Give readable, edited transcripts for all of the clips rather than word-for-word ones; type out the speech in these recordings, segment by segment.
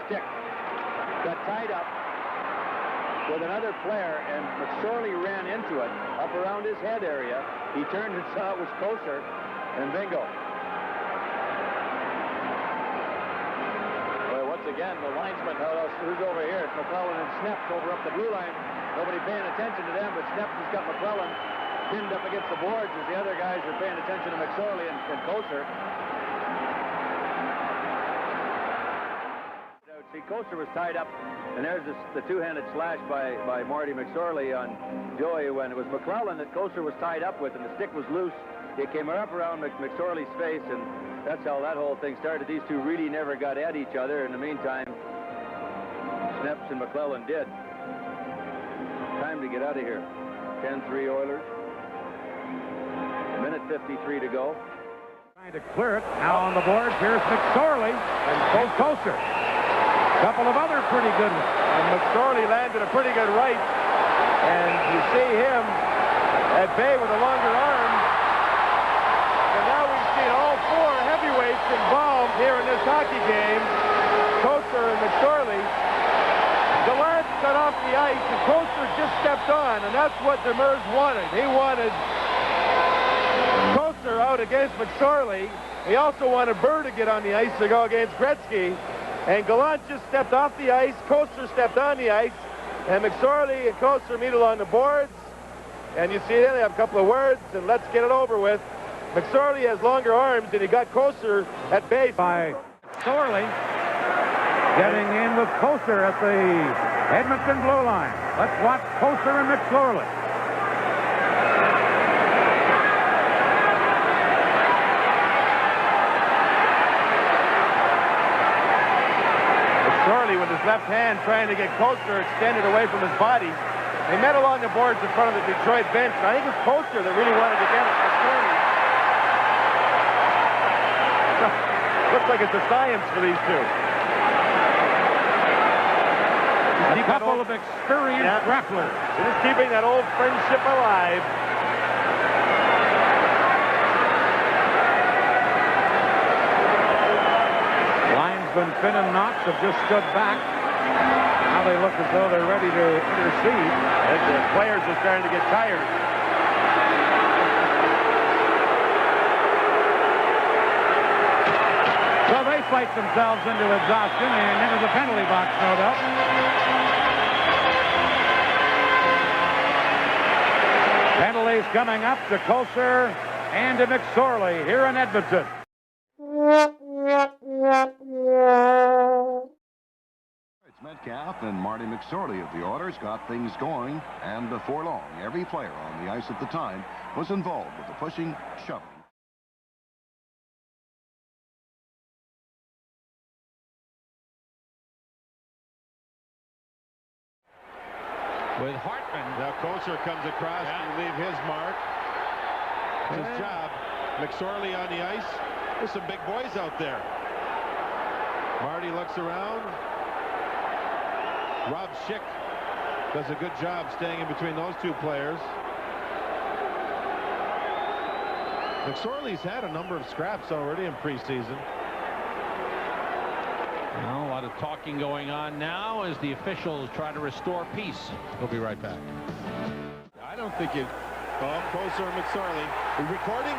stick. Got tied up with another player, and McSorley ran into it up around his head area. He turned and saw it was Kocur, and bingo. Well, once again, the linesman, who's over here? It's McClellan and Sneps over up the blue line. Nobody paying attention to them, but Sneps has got McClellan pinned up against the boards as the other guys are paying attention to McSorley and Kocur. See, Kocur was tied up, and there's the two-handed slash by Marty McSorley on Joey when it was McClellan that Kocur was tied up with, and the stick was loose. It came up around McSorley's face, and that's how that whole thing started. These two really never got at each other. In the meantime, Sneps and McClellan did. Time to get out of here. 10-3 Oilers. A minute 53 to go. Trying to clear it. Now on the board, here's McSorley and Kocur. Couple of other pretty good ones. And McSorley landed a pretty good right. And you see him at bay with a longer arm. And now we've seen all four heavyweights involved here in this hockey game. Kocur and McSorley. Gallant got off the ice, and Kocur just stepped on, and that's what Demers wanted. He wanted Kocur out against McSorley. He also wanted Burr to get on the ice to go against Gretzky. And Gallant just stepped off the ice. Kocur stepped on the ice. And McSorley and Kocur meet along the boards. And you see there, they have a couple of words, and let's get it over with. McSorley has longer arms, and he got Kocur at bay. By McSorley getting in with Kocur at the Edmonton blue line. Let's watch Kocur and McSorley. McSorley with his left hand trying to get Kocur extended away from his body. They met along the boards in front of the Detroit bench, and I think it was Kocur that really wanted to get at McSorley. Looks like it's a science for these two. A couple of experienced grapplers. They're just keeping that old friendship alive. Linesman Finn and Knox have just stood back. Now they look as though they're ready to intercede. And the players are starting to get tired. So they fight themselves into exhaustion and into the penalty box, no doubt. Penalties coming up to Kocur and to McSorley here in Edmonton. It's Metcalf and Marty McSorley of the Oilers got things going, and before long, every player on the ice at the time was involved with the pushing, shoving. With Hartman. Now Kocur comes across to leave his mark. It's his job. McSorley on the ice. There's some big boys out there. Marty looks around. Rob Schick does a good job staying in between those two players. McSorley's had a number of scraps already in preseason. Well, a lot of talking going on now as the officials try to restore peace. We'll be right back. I don't think it. Oh, Kocur and McSorley. Are you recording?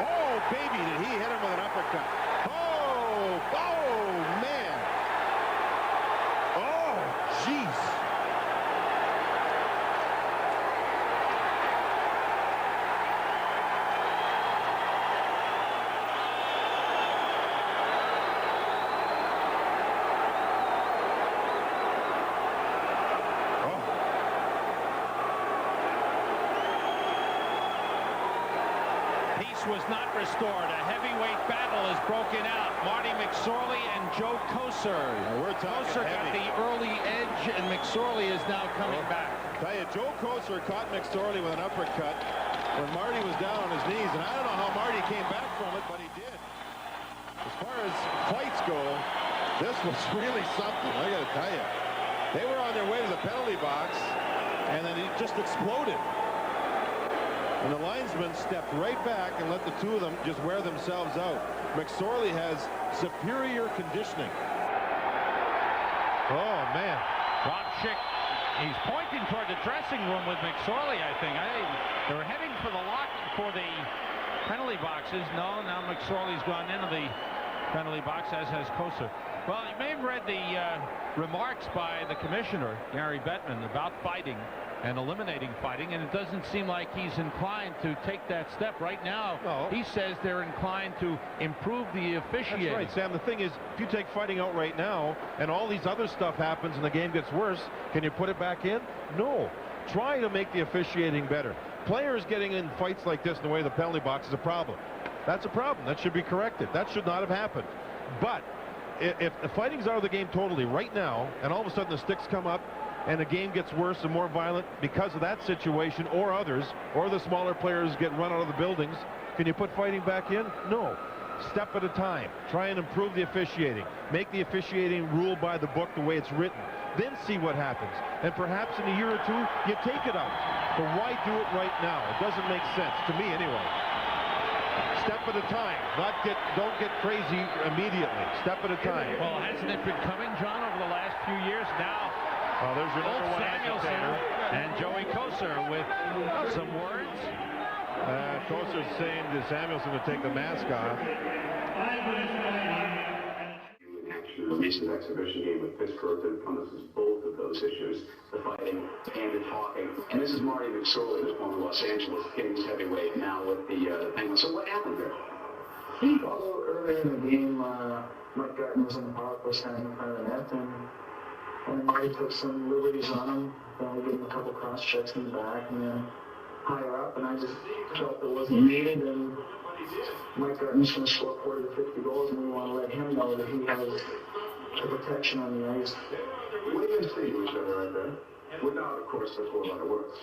Oh, baby, did he hit him with an uppercut? Oh, man. Oh, jeez. Was not restored. A heavyweight battle is broken out. Marty McSorley and Joe Kocur. Kocur got the early edge, and McSorley is now coming back. Tell you, Joe Kocur caught McSorley with an uppercut when Marty was down on his knees, and I don't know how Marty came back from it, but he did. As far as fights go, this was really something. I got to tell you, they were on their way to the penalty box, and then it just exploded. And the linesman stepped right back and let the two of them just wear themselves out. McSorley has superior conditioning. Oh, man. Rob Schick, he's pointing toward the dressing room with McSorley, I think. They were heading for the lock for the penalty boxes. No, now McSorley's gone into the penalty box, as has Kocur. Well, you may have read the remarks by the commissioner, Gary Bettman, about fighting and eliminating fighting, and it doesn't seem like he's inclined to take that step right now. No. He says they're inclined to improve the officiating. That's right, Sam. The thing is, if you take fighting out right now and all these other stuff happens and the game gets worse, can you put it back in? No. Try to make the officiating better. Players getting in fights like this in the way of the penalty box is a problem. That's a problem. That should be corrected. That should not have happened. But if the fighting's out of the game totally right now, and all of a sudden the sticks come up and the game gets worse and more violent because of that situation or others, or the smaller players get run out of the buildings, can you put fighting back in? No. Step at a time. Try and improve the officiating. Make the officiating rule by the book the way it's written. Then see what happens. And perhaps in a year or two, you take it out. But why do it right now? It doesn't make sense, to me anyway. Step at a time. Don't get crazy immediately. Step at a time. Well, hasn't it been coming, John, over the last few years? Now, there's your number one Samuelson agitator. and Joey Kocur with some words. Kocur's saying to Samuelson to take the mask off. The recent exhibition game with Pittsburgh that encompasses both of those issues, the fighting and the talking. And this is Marty McSorley, the former Los Angeles Kings heavyweight, now with the Penguins. So what happened there? Although earlier in the game, Mike Garten was in the power play standing in front of the net, and Marty took some liberties on him. Gave him a couple cross checks in the back, and then higher up, and I just felt it wasn't needed, and Mike Garten's going to score 40 to 50 goals, and we want to let him know that he has the protection on the ice. What do you say to each other right there? Without, of course, a whole lot of words.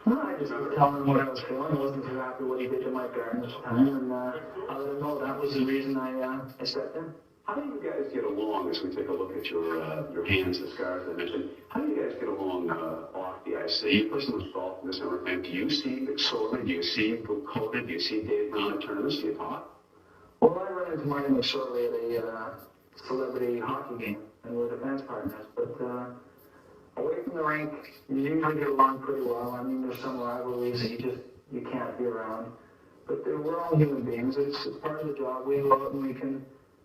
No, I just was telling him what I was feeling. I wasn't too happy what he did to Mike Garten at the time, and I let him know that was the reason I stepped in. How do you guys get along as we take a look at your hands, the scars I mentioned? How do you guys get along off the ice? You personally involved in this sort of thing. Do you see McSorley? Do you see Kocur? Do you see Dave Brown at tournaments? Do you talk? Well, I ran into Marty McSorley at a celebrity hockey game, and we're defense partners. But away from the rink, you usually get along pretty well. I mean, there's some rivalries that you can't be around. But we're all human beings. It's part of the job. We go out and we can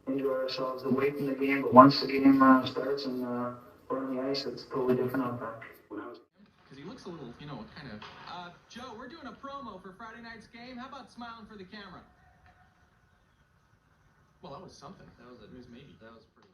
enjoy ourselves away from the game, but once the game starts and we're on the ice, it's totally different out there. Because he looks a little, kind of... Joe, we're doing a promo for Friday night's game. How about smiling for the camera? Well, that was something. That was maybe. That was pretty...